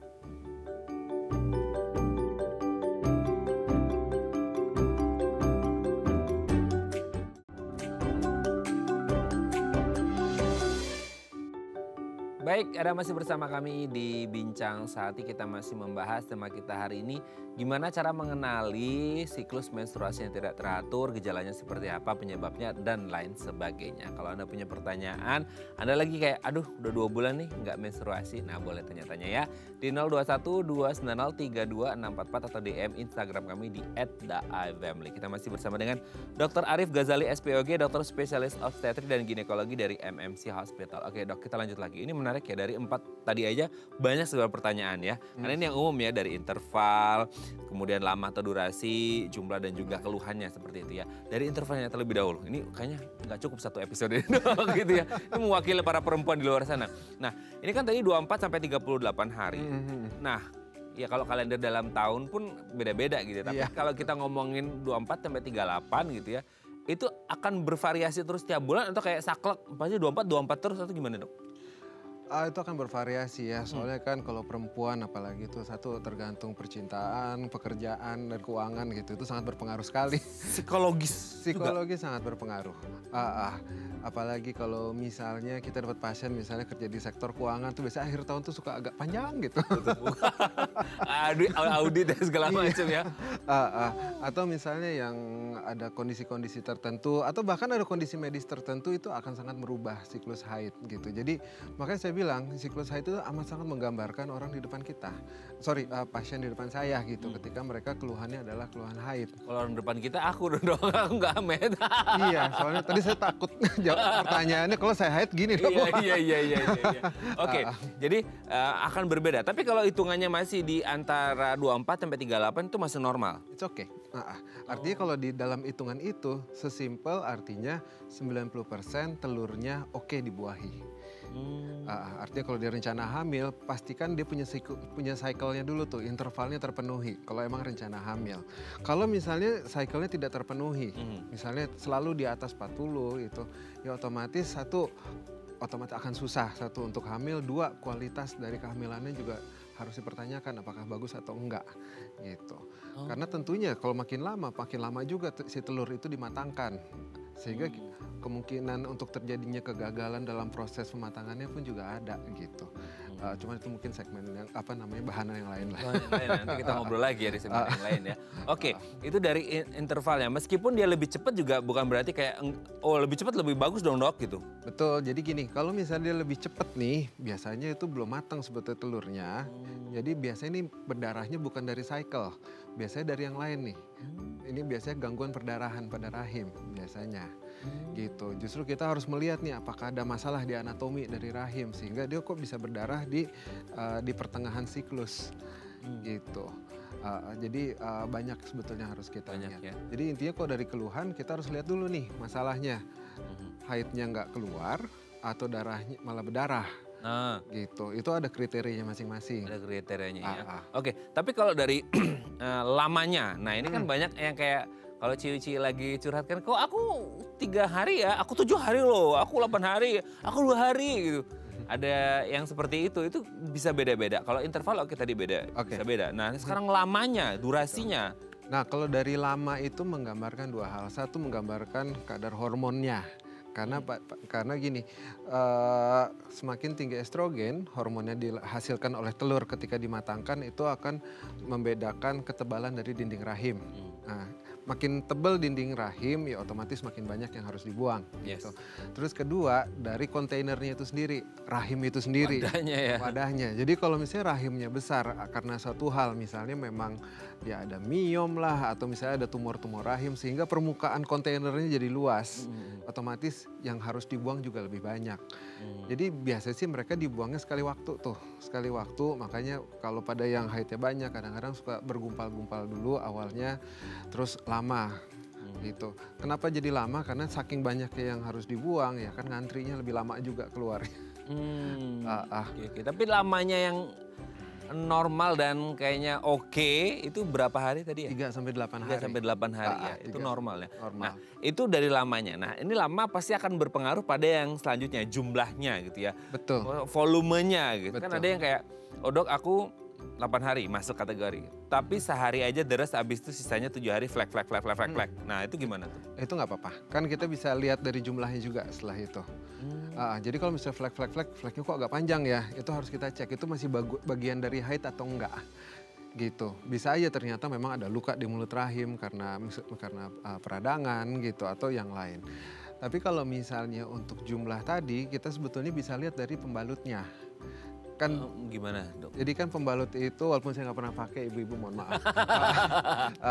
Baik, Anda masih bersama kami di Bincang Sehati. Kita masih membahas tema kita hari ini, gimana cara mengenali siklus menstruasi yang tidak teratur, gejalanya seperti apa, penyebabnya, dan lain sebagainya. Kalau Anda punya pertanyaan, Anda lagi kayak, aduh udah 2 bulan nih nggak menstruasi, nah boleh tanya-tanya ya. Di 0212903244 atau DM Instagram kami di @theivamily. Kita masih bersama dengan Dr. Arif Ghazali SPOG, dokter spesialis obstetri dan ginekologi dari MMC Hospital. Oke dok, kita lanjut lagi. Ini menarik ya, dari 4 tadi aja banyak sebuah pertanyaan ya. Karena ini yang umum ya, dari interval, kemudian lama atau durasi, jumlah dan juga keluhannya seperti itu ya. Dari intervalnya terlebih dahulu. Ini kayaknya nggak cukup 1 episode gitu ya. Ini mewakili para perempuan di luar sana. Nah, ini kan tadi 24 sampai 38 hari. Nah, ya kalau kalender dalam tahun pun beda-beda gitu ya. Tapi kalau kita ngomongin 24 sampai 38 gitu ya, itu akan bervariasi terus tiap bulan atau kayak saklek, pasti 24 terus atau gimana dok? Itu akan bervariasi ya, soalnya kan kalau perempuan apalagi itu satu tergantung percintaan, pekerjaan, dan keuangan gitu, itu sangat berpengaruh sekali. Psikologis juga. Psikologi sangat berpengaruh. Apalagi kalau misalnya kita dapat pasien misalnya kerja di sektor keuangan tuh biasanya akhir tahun tuh suka agak panjang gitu. Audit dan segala macam ya. Atau misalnya yang ada kondisi-kondisi tertentu atau bahkan ada kondisi medis tertentu itu akan sangat merubah siklus haid gitu. Jadi makanya saya bilang siklus haid itu amat sangat menggambarkan orang di depan kita. Pasien di depan saya gitu ketika mereka keluhannya adalah keluhan haid. Kalau orang depan kita aku dong, aku nggak Ahmed. Iya, soalnya tadi saya takut jawab pertanyaannya kalau saya haid gini dong. Iya. Oke, jadi akan berbeda. Tapi kalau hitungannya masih di antara 24 sampai 38 itu masih normal. It's okay. Artinya kalau di dalam hitungan itu sesimpel artinya 90% telurnya oke dibuahi. Artinya kalau dia rencana hamil, pastikan dia punya cycle-nya dulu tuh, intervalnya terpenuhi. Kalau emang rencana hamil. Kalau misalnya cycle-nya tidak terpenuhi, misalnya selalu di atas 40 itu, ya otomatis otomatis akan susah. Satu untuk hamil, dua kualitas dari kehamilannya juga harus dipertanyakan apakah bagus atau enggak gitu. Karena tentunya kalau makin lama juga si telur itu dimatangkan. Sehingga kemungkinan untuk terjadinya kegagalan dalam proses pematangannya pun juga ada gitu. Cuma itu mungkin segmen yang bahanan yang lain lah. Nanti kita ngobrol lagi ya di segmen yang lain ya. Oke, itu dari intervalnya. Meskipun dia lebih cepat juga bukan berarti kayak lebih cepat lebih bagus dong dok gitu. Betul. Jadi gini, kalau misalnya dia lebih cepat nih, biasanya itu belum matang sebetulnya telurnya. Jadi biasanya ini berdarahnya bukan dari cycle, biasanya dari yang lain nih. Ini biasanya gangguan perdarahan pada rahim biasanya. Gitu. Justru kita harus melihat nih apakah ada masalah di anatomi dari rahim sehingga dia kok bisa berdarah di pertengahan siklus. Gitu. Jadi banyak sebetulnya harus kita lihat. Ya. Jadi intinya kok dari keluhan kita harus lihat dulu nih masalahnya. Haidnya nggak keluar atau darahnya malah berdarah. Gitu. Itu ada kriterianya masing-masing. Ada kriterianya ya. Oke, tapi kalau dari lamanya, nah ini kan banyak yang kayak kalau ciwi-ciwi lagi curhat kan, kok aku 3 hari ya, aku 7 hari loh, aku 8 hari, aku 2 hari gitu. Ada yang seperti itu bisa beda-beda. Kalau interval oke tadi beda, bisa beda. Nah sekarang lamanya, durasinya. Nah kalau dari lama itu menggambarkan dua hal. Satu menggambarkan kadar hormonnya. Karena gini, semakin tinggi estrogen, hormonnya dihasilkan oleh telur ketika dimatangkan itu akan membedakan ketebalan dari dinding rahim. Nah, makin tebal dinding rahim, ya otomatis makin banyak yang harus dibuang. Gitu. Terus kedua, dari kontainernya itu sendiri, rahim itu sendiri. Wadahnya. Jadi kalau misalnya rahimnya besar karena satu hal, misalnya memang ya ada miom lah, atau misalnya ada tumor-tumor rahim, sehingga permukaan kontainernya jadi luas. Otomatis yang harus dibuang juga lebih banyak. Jadi biasanya sih mereka dibuangnya sekali waktu, makanya kalau pada yang haidnya banyak, kadang-kadang suka bergumpal-gumpal dulu awalnya, terus lama gitu. Kenapa jadi lama? Karena saking banyaknya yang harus dibuang ya kan ngantrinya lebih lama juga keluar. Oke. Tapi lamanya yang normal dan kayaknya oke itu berapa hari tadi ya? 3-8 hari. 3-8 hari ya, itu normal ya. Normal. Nah itu dari lamanya. Nah ini lama pasti akan berpengaruh pada yang selanjutnya, jumlahnya gitu ya. Betul. Volumenya gitu. Betul. Kan ada yang kayak, dok aku 8 hari masuk kategori. Tapi sehari aja deres, abis itu sisanya 7 hari flag. Nah itu gimana tuh? Itu nggak apa-apa. Kan kita bisa lihat dari jumlahnya juga setelah itu. Jadi kalau misalnya flagnya kok agak panjang ya, itu harus kita cek. Itu masih bagian dari haid atau enggak. Gitu. Bisa aja ternyata memang ada luka di mulut rahim karena peradangan gitu atau yang lain. Tapi kalau misalnya untuk jumlah tadi, kita sebetulnya bisa lihat dari pembalutnya. Kan gimana dok? Jadi kan pembalut itu walaupun saya nggak pernah pakai, ibu-ibu mohon maaf.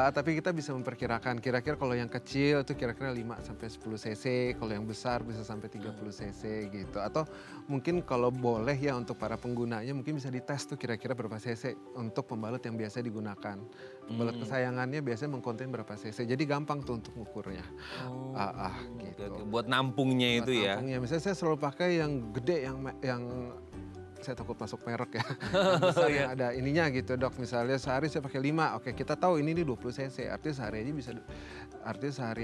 Tapi kita bisa memperkirakan kira-kira kalau yang kecil itu kira-kira 5-10 cc, kalau yang besar bisa sampai 30 cc gitu. Atau mungkin kalau boleh ya untuk para penggunanya mungkin bisa dites tuh kira-kira berapa cc untuk pembalut yang biasa digunakan. Pembalut kesayangannya biasanya mengkonten berapa cc. Jadi gampang tuh untuk ngukurnya. Gitu. Buat nampungnya itu ya. Misalnya saya selalu pakai yang gede yang saya takut masuk merek ya. Yang besar yang ada ininya gitu dok, misalnya sehari saya pakai 5, oke kita tahu ini nih 20 cc, artinya sehari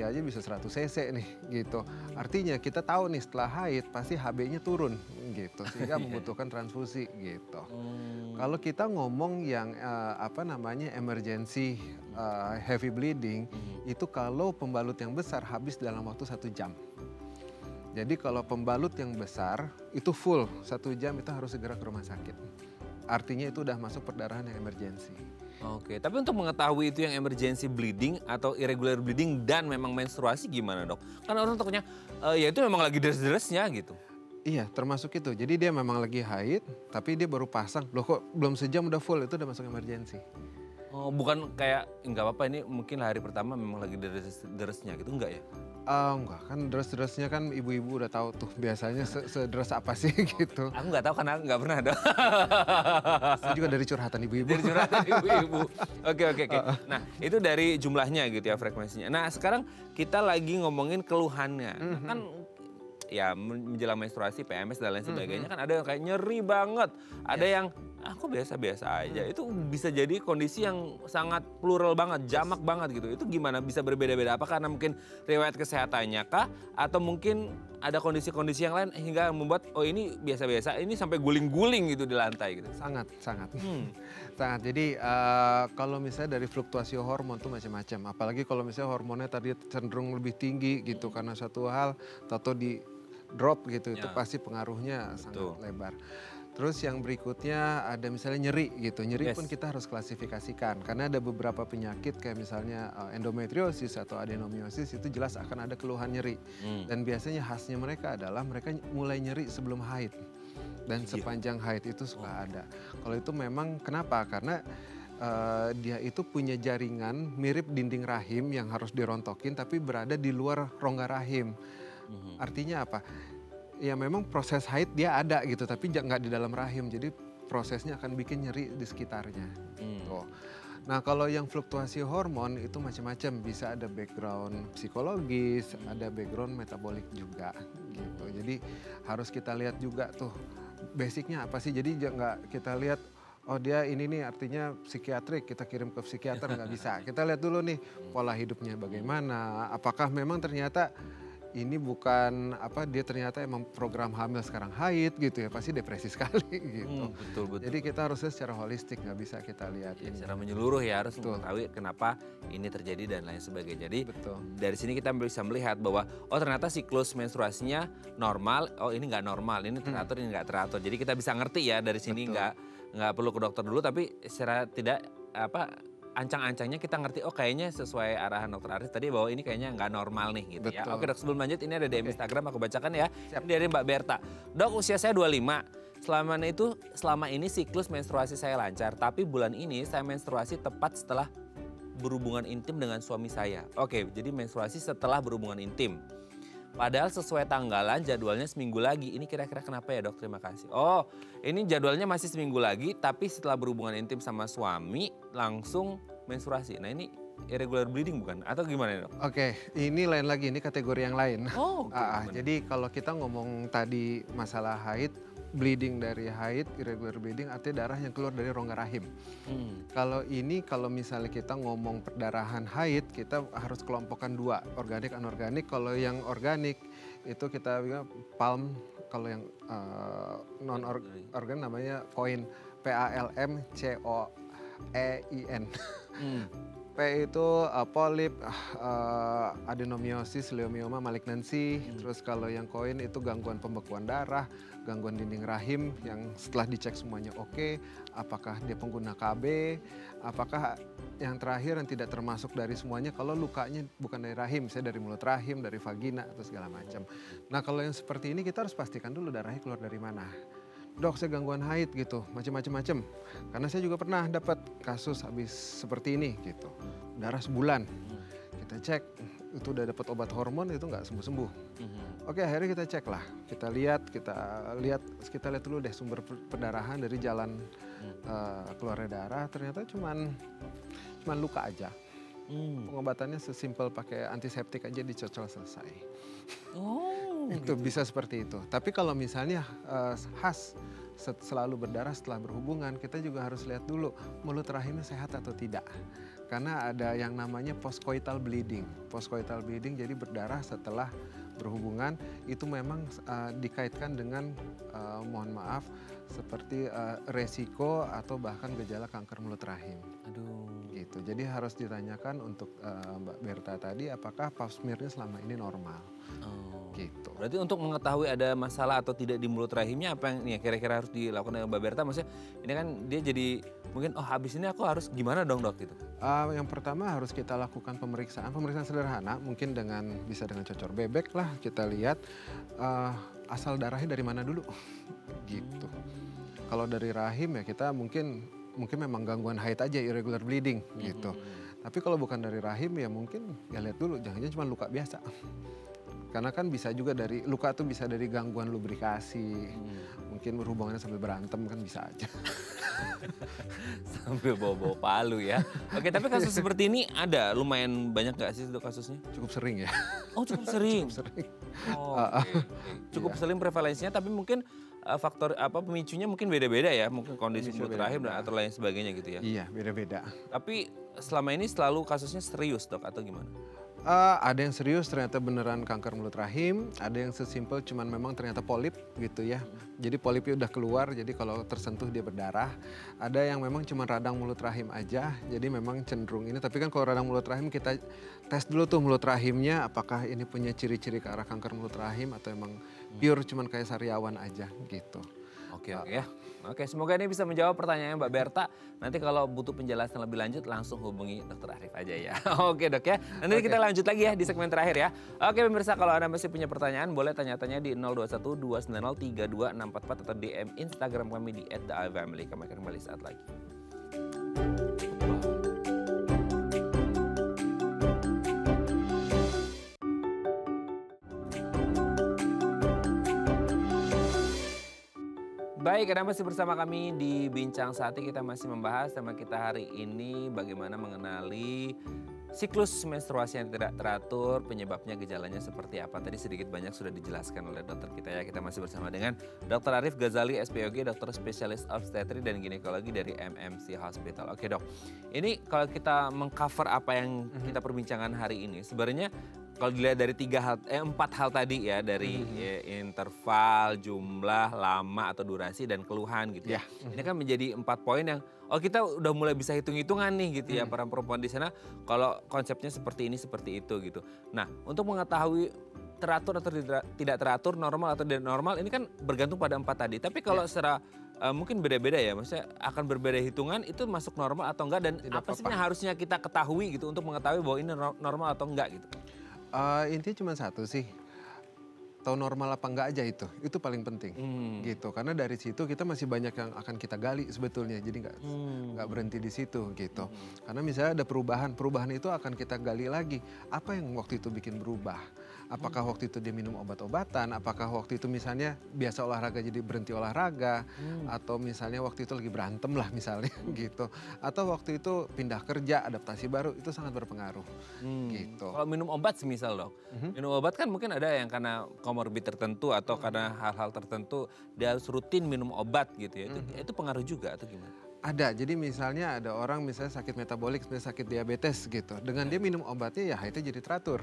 aja bisa 100 cc nih gitu. Artinya kita tahu nih setelah haid pasti HB-nya turun gitu, sehingga membutuhkan transfusi gitu. Kalau kita ngomong yang emergency heavy bleeding, itu kalau pembalut yang besar habis dalam waktu 1 jam. Jadi kalau pembalut yang besar itu full 1 jam itu harus segera ke rumah sakit. Artinya itu udah masuk perdarahan yang emergency. Oke, tapi untuk mengetahui itu yang emergency bleeding atau irregular bleeding dan memang menstruasi gimana dok? Kan orang takutnya ya itu memang lagi deres-deresnya gitu. Iya, termasuk itu. Jadi dia memang lagi haid, tapi dia baru pasang. Loh kok belum sejam udah full, itu udah masuk emergency. Oh, bukan kayak nggak apa-apa ini mungkin hari pertama memang lagi deres-deresnya gitu, enggak ya? Enggak, kan deres-deresnya kan ibu-ibu udah tahu tuh biasanya sederes apa sih gitu. Aku nggak tahu karena nggak pernah dok. Saya juga dari curhatan ibu-ibu. Dari curhatan ibu-ibu. Oke. Nah itu dari jumlahnya gitu ya frekuensinya. Nah sekarang kita lagi ngomongin keluhannya. Nah, kan ya menjelang menstruasi, PMS dan lain sebagainya kan ada yang kayak nyeri banget. Ada yang aku biasa-biasa aja. Itu bisa jadi kondisi yang sangat plural banget, jamak banget gitu. Itu gimana bisa berbeda-beda? Apa karena mungkin riwayat kesehatannya kah? Atau mungkin ada kondisi-kondisi yang lain hingga membuat oh ini biasa-biasa, ini sampai guling-guling gitu di lantai gitu. Sangat. Sangat. Jadi kalau misalnya dari fluktuasi hormon tuh macam-macam. Apalagi kalau misalnya hormonnya tadi cenderung lebih tinggi gitu karena satu hal atau di drop gitu, itu pasti pengaruhnya sangat lebar. Terus yang berikutnya ada misalnya nyeri gitu. Nyeri pun kita harus klasifikasikan karena ada beberapa penyakit kayak misalnya endometriosis atau adenomiosis itu jelas akan ada keluhan nyeri. Dan biasanya khasnya mereka adalah mereka mulai nyeri sebelum haid. Dan sepanjang haid itu suka ada. Kalau itu memang kenapa? Karena dia itu punya jaringan mirip dinding rahim yang harus dirontokin tapi berada di luar rongga rahim. Artinya apa? Ya memang proses haid dia ada gitu tapi nggak di dalam rahim. Jadi prosesnya akan bikin nyeri di sekitarnya. Gitu. Nah kalau yang fluktuasi hormon itu macam-macam. Bisa ada background psikologis, ada background metabolik juga gitu. Jadi harus kita lihat juga tuh basicnya apa sih. Jadi nggak kita lihat oh dia ini nih artinya psikiatrik kita kirim ke psikiater nggak bisa. Kita lihat dulu nih pola hidupnya bagaimana. Apakah memang ternyata ini bukan dia ternyata emang program hamil sekarang haid gitu ya, pasti depresi sekali gitu. Betul. Jadi kita harusnya secara holistik, nggak bisa kita lihat ya, secara menyeluruh ya harus mengetahui kenapa ini terjadi dan lain sebagainya. Jadi dari sini kita bisa melihat bahwa oh ternyata siklus menstruasinya normal, oh ini nggak normal, ini teratur, ini nggak teratur. Jadi kita bisa ngerti ya dari sini nggak perlu ke dokter dulu, tapi secara tidak ancang-ancangnya kita ngerti oh kayaknya sesuai arahan dokter Aris tadi bahwa ini kayaknya nggak normal nih gitu ya. Oke dok, sebelum lanjut ini ada DM Instagram aku bacakan ya. Ini dari Mbak Berta. Dok usia saya 25. Selama ini siklus menstruasi saya lancar, tapi bulan ini saya menstruasi tepat setelah berhubungan intim dengan suami saya. Oke, jadi menstruasi setelah berhubungan intim. Padahal sesuai tanggalan jadwalnya seminggu lagi. Ini kira-kira kenapa ya dok? Terima kasih. Oh ini jadwalnya masih seminggu lagi tapi setelah berhubungan intim sama suami langsung menstruasi. Nah ini irregular bleeding bukan? Atau gimana dok? Oke, ini lain lagi, ini kategori yang lain. Oh, jadi kalau kita ngomong tadi masalah haid, bleeding dari haid, irregular bleeding artinya darah yang keluar dari rongga rahim. Kalau misalnya kita ngomong perdarahan haid, kita harus kelompokkan 2, organik, anorganik. Kalau yang organik itu kita bilang palm, kalau yang non-organ namanya koin, PALMCOEIN. P itu polip, adenomiosis, leiomioma, malignansi. Terus kalau yang koin itu gangguan pembekuan darah, gangguan dinding rahim yang setelah dicek semuanya oke. Apakah dia pengguna KB, apakah yang terakhir yang tidak termasuk dari semuanya kalau lukanya bukan dari rahim, misalnya dari mulut rahim, dari vagina atau segala macam. Nah kalau yang seperti ini kita harus pastikan dulu darahnya keluar dari mana. Dok saya gangguan haid gitu, macam-macam. Karena saya juga pernah dapat kasus habis seperti ini gitu. Darah sebulan. Kita cek, itu udah dapat obat hormon itu nggak sembuh-sembuh. Oke akhirnya kita cek lah. Kita lihat dulu deh sumber pendarahan dari jalan keluarnya darah. Ternyata cuman luka aja. Pengobatannya sesimpel pakai antiseptik aja dicocol selesai. Itu bisa seperti itu. Tapi kalau misalnya khas selalu berdarah setelah berhubungan, kita juga harus lihat dulu mulut rahimnya sehat atau tidak. Karena ada yang namanya postcoital bleeding. Postcoital bleeding jadi berdarah setelah berhubungan itu memang dikaitkan dengan mohon maaf seperti resiko atau bahkan gejala kanker mulut rahim. Aduh. Gitu. Jadi harus ditanyakan untuk Mbak Berta tadi apakah pap smearnya selama ini normal. Oh. Gitu. Berarti untuk mengetahui ada masalah atau tidak di mulut rahimnya apa yang kira-kira harus dilakukan dengan Mbak Berta? Maksudnya ini kan dia jadi mungkin habis ini aku harus gimana dong dok gitu? Yang pertama harus kita lakukan pemeriksaan sederhana, mungkin bisa dengan cocor bebek lah kita lihat asal darahnya dari mana dulu, gitu. Kalau dari rahim ya kita mungkin memang gangguan haid aja, irregular bleeding gitu. Tapi kalau bukan dari rahim ya mungkin ya lihat dulu, jangan-jangan cuma luka biasa. Karena kan bisa juga dari luka tuh bisa dari gangguan lubrikasi, mungkin berhubungannya sambil berantem kan bisa aja. Sambil bawa-bawa palu ya. Oke, tapi kasus seperti ini ada lumayan banyak gak sih dok kasusnya? Cukup sering ya. Oh cukup sering? Cukup sering. Oh, okay. Cukup sering prevalensinya tapi mungkin faktor pemicunya mungkin beda-beda ya. Mungkin kondisi mulut rahim atau lain sebagainya gitu ya? Iya beda-beda. Tapi selama ini selalu kasusnya serius dok atau gimana? Ada yang serius ternyata beneran kanker mulut rahim, ada yang sesimpel cuman memang ternyata polip gitu ya. Jadi polipnya udah keluar, jadi kalau tersentuh dia berdarah. Ada yang memang cuma radang mulut rahim aja, jadi memang cenderung ini. Tapi kan kalau radang mulut rahim kita tes dulu tuh mulut rahimnya, apakah ini punya ciri-ciri ke arah kanker mulut rahim atau emang pure cuman kayak sariawan aja gitu. Oke ya. Oke, semoga ini bisa menjawab pertanyaan Mbak Berta. Nanti kalau butuh penjelasan lebih lanjut langsung hubungi Dr. Arif aja ya. Oke dok ya. Nanti kita lanjut lagi ya di segmen terakhir ya. Oke pemirsa, kalau Anda masih punya pertanyaan boleh tanya-tanya di 021 290 32644 atau DM Instagram kami di @theifamily. Kami akan kembali saat lagi. Baik, Anda masih bersama kami di Bincang Sati. Kita masih membahas tema kita hari ini bagaimana mengenali siklus menstruasi yang tidak teratur, penyebabnya, gejalanya seperti apa. Tadi sedikit banyak sudah dijelaskan oleh dokter kita ya. Kita masih bersama dengan Dr. Arif Ghazali, SPOG, dokter spesialis obstetri dan ginekologi dari MMC Hospital. Oke dok, ini kalau kita mengcover apa yang kita perbincangkan hari ini, sebenarnya kalau dilihat dari 4 hal tadi ya, dari interval, jumlah, lama atau durasi dan keluhan gitu ya. Ini kan menjadi 4 poin yang kita udah mulai bisa hitung-hitungan nih gitu ya para perempuan di sana kalau konsepnya seperti ini seperti itu gitu. Nah, untuk mengetahui teratur atau tidak teratur, normal atau tidak normal ini kan bergantung pada 4 tadi. Tapi kalau secara mungkin beda-beda ya, maksudnya akan berbeda hitungan itu masuk normal atau enggak dan tidak apa sih yang harusnya kita ketahui gitu untuk mengetahui bahwa ini normal atau enggak gitu. Intinya cuma satu sih, tahu normal apa enggak aja itu paling penting gitu. Karena dari situ kita masih banyak yang akan kita gali sebetulnya, jadi nggak berhenti di situ gitu. Karena misalnya ada perubahan itu akan kita gali lagi, apa yang waktu itu bikin berubah. Apakah waktu itu dia minum obat-obatan, apakah waktu itu misalnya biasa olahraga jadi berhenti olahraga, atau misalnya waktu itu lagi berantem lah misalnya gitu. Atau waktu itu pindah kerja, adaptasi baru, itu sangat berpengaruh gitu. Kalau minum obat semisal dok, minum obat kan mungkin ada yang karena komorbid tertentu atau karena hal-hal tertentu dia harus rutin minum obat gitu ya, itu pengaruh juga atau gimana? Ada, jadi misalnya ada orang misalnya sakit metabolik, misalnya sakit diabetes gitu. Dengan dia minum obatnya ya itu jadi teratur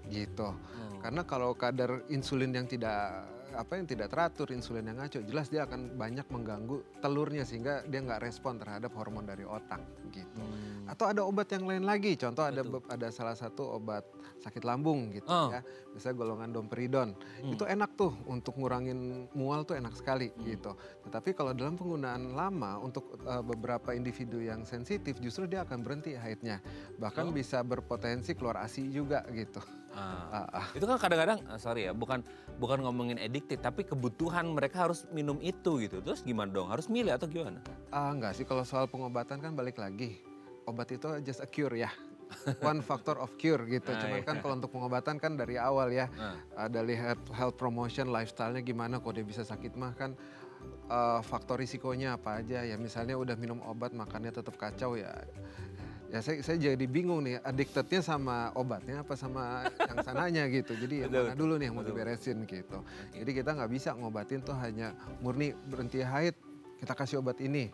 gitu. Karena kalau kadar insulin yang tidak teratur, insulin yang ngaco, jelas dia akan banyak mengganggu telurnya sehingga dia nggak respon terhadap hormon dari otak gitu. Atau ada obat yang lain lagi, contoh ada salah satu obat sakit lambung gitu ya, misalnya golongan domperidon. Itu enak tuh untuk ngurangin mual tuh enak sekali gitu. Tetapi kalau dalam penggunaan lama untuk beberapa individu yang sensitif justru dia akan berhenti haidnya. Bahkan bisa berpotensi keluar ASI juga gitu. Itu kan kadang-kadang, sorry ya, bukan ngomongin addicted, tapi kebutuhan mereka harus minum itu gitu. Terus gimana dong? Harus milih atau gimana? Enggak sih, kalau soal pengobatan kan balik lagi. Obat itu just a cure ya. One factor of cure gitu. Cuman kan kalau untuk pengobatan kan dari awal ya. Ada lihat health promotion, lifestyle-nya gimana. Kalau dia bisa sakit mah kan faktor risikonya apa aja. Ya misalnya udah minum obat makannya tetap kacau ya Ya saya jadi bingung nih, addicted-nya sama obatnya apa sama yang sananya gitu. Jadi yang mana dulu nih yang mau diberesin gitu. Jadi kita nggak bisa ngobatin tuh hanya murni berhenti haid, kita kasih obat ini.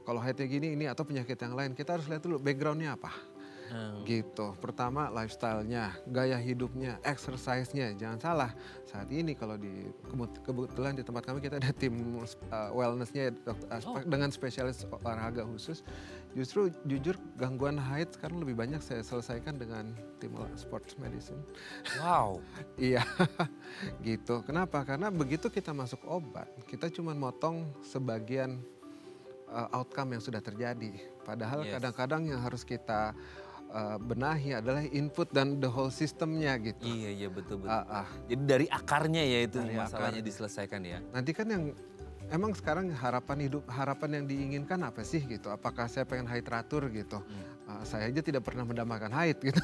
Kalau haidnya gini, ini atau penyakit yang lain, kita harus lihat dulu background-nya apa. Gitu. Pertama lifestyle-nya, gaya hidupnya, exercise-nya. Jangan salah, saat ini kalau kebetulan di tempat kami kita ada tim wellness-nya dengan spesialis olahraga khusus. Justru jujur gangguan haid sekarang lebih banyak saya selesaikan dengan tim sports medicine. Wow. Iya, gitu. Kenapa? Karena begitu kita masuk obat, kita cuma motong sebagian outcome yang sudah terjadi. Padahal kadang-kadang yang harus kita benahi adalah input dan the whole systemnya gitu. Iya betul. Jadi dari akarnya ya itu masalahnya diselesaikan ya. Nanti kan yang emang sekarang harapan yang diinginkan apa sih gitu? Apakah saya pengen haid teratur gitu? Saya aja tidak pernah mendambakan haid gitu.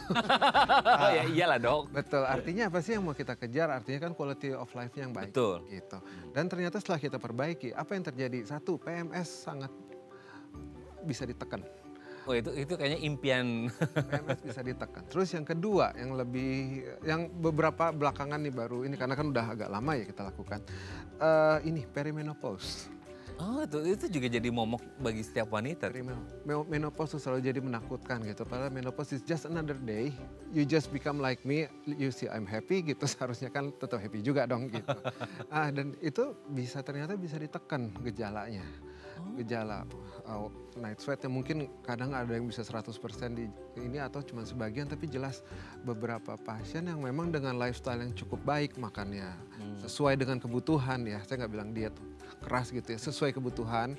Ya iyalah dok. Betul. Artinya apa sih yang mau kita kejar? Artinya kan quality of life yang baik. Betul. Gitu. Dan ternyata setelah kita perbaiki, apa yang terjadi? Satu, PMS sangat bisa ditekan. Oh itu kayaknya impian. PMS bisa ditekan. Terus yang kedua, yang beberapa belakangan nih baru ini karena kan udah agak lama ya kita lakukan. Ini perimenopause. Oh itu juga jadi momok bagi setiap wanita. Menopause selalu jadi menakutkan gitu. Padahal menopause is just another day. You just become like me, you see I'm happy gitu. Seharusnya kan tetap happy juga dong gitu. Dan itu ternyata bisa ditekan gejalanya. Gejala night sweat yang mungkin kadang ada yang bisa 100% di ini atau cuma sebagian, tapi jelas beberapa pasien yang memang dengan lifestyle yang cukup baik makannya sesuai dengan kebutuhan ya, saya nggak bilang diet keras gitu ya, sesuai kebutuhan,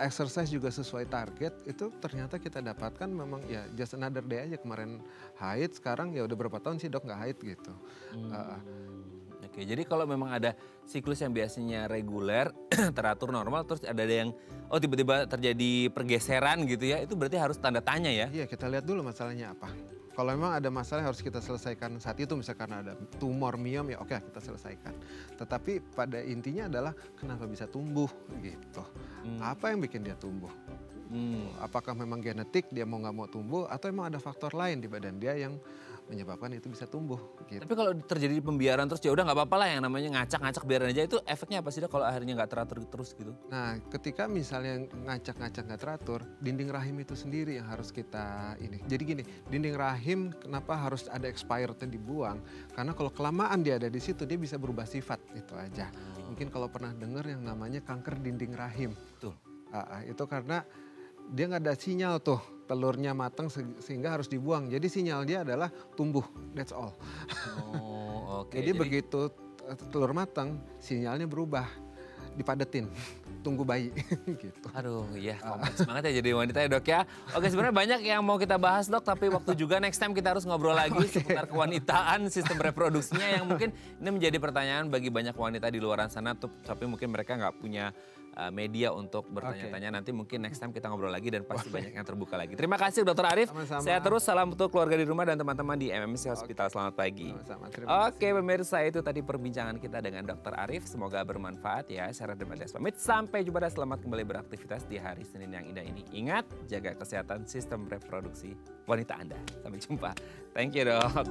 exercise juga sesuai target, itu ternyata kita dapatkan memang ya just another day aja. Kemarin haid, sekarang ya udah berapa tahun sih dok nggak haid gitu. Oke, jadi kalau memang ada siklus yang biasanya reguler, teratur normal, terus ada yang tiba-tiba terjadi pergeseran gitu ya, itu berarti harus tanda tanya ya? Iya, kita lihat dulu masalahnya apa. Kalau memang ada masalah yang harus kita selesaikan saat itu, misalnya karena ada tumor miom ya oke kita selesaikan. Tetapi pada intinya adalah kenapa bisa tumbuh gitu. Apa yang bikin dia tumbuh? Apakah memang genetik dia mau nggak mau tumbuh atau emang ada faktor lain di badan dia yang menyebabkan itu bisa tumbuh gitu. Tapi kalau terjadi pembiaran terus ya udah nggak apa-apa lah, yang namanya ngacak-ngacak biarin aja, itu efeknya apa sih dok kalau akhirnya nggak teratur terus gitu? Nah ketika misalnya ngacak-ngacak nggak teratur, dinding rahim itu sendiri yang harus kita ini. Jadi gini, dinding rahim kenapa harus ada expirednya dibuang? Karena kalau kelamaan dia ada di situ dia bisa berubah sifat, itu aja. Mungkin kalau pernah dengar yang namanya kanker dinding rahim. Betul. Itu karena dia nggak ada sinyal tuh telurnya matang sehingga harus dibuang. Jadi sinyal dia adalah tumbuh, that's all. Jadi begitu telur matang, sinyalnya berubah, dipadetin, tunggu bayi gitu. Aduh ya kompleks banget ya jadi wanita ya dok ya. Oke, sebenarnya banyak yang mau kita bahas dok, tapi waktu juga next time kita harus ngobrol lagi seputar kewanitaan, sistem reproduksinya yang mungkin ini menjadi pertanyaan bagi banyak wanita di luar sana tuh, tapi mungkin mereka nggak punya media untuk bertanya-tanya. Nanti mungkin next time kita ngobrol lagi dan pasti banyak yang terbuka lagi. Terima kasih Dr. Arif. Sama-sama. Saya terus salam untuk keluarga di rumah dan teman-teman di MMC Hospital. Selamat pagi. Oke pemirsa, itu tadi perbincangan kita dengan Dr. Arif. Semoga bermanfaat ya. Saya Radha Madias pamit. Sampai jumpa dan selamat kembali beraktivitas di hari Senin yang indah ini. Ingat, jaga kesehatan sistem reproduksi wanita Anda. Sampai jumpa. Thank you dok.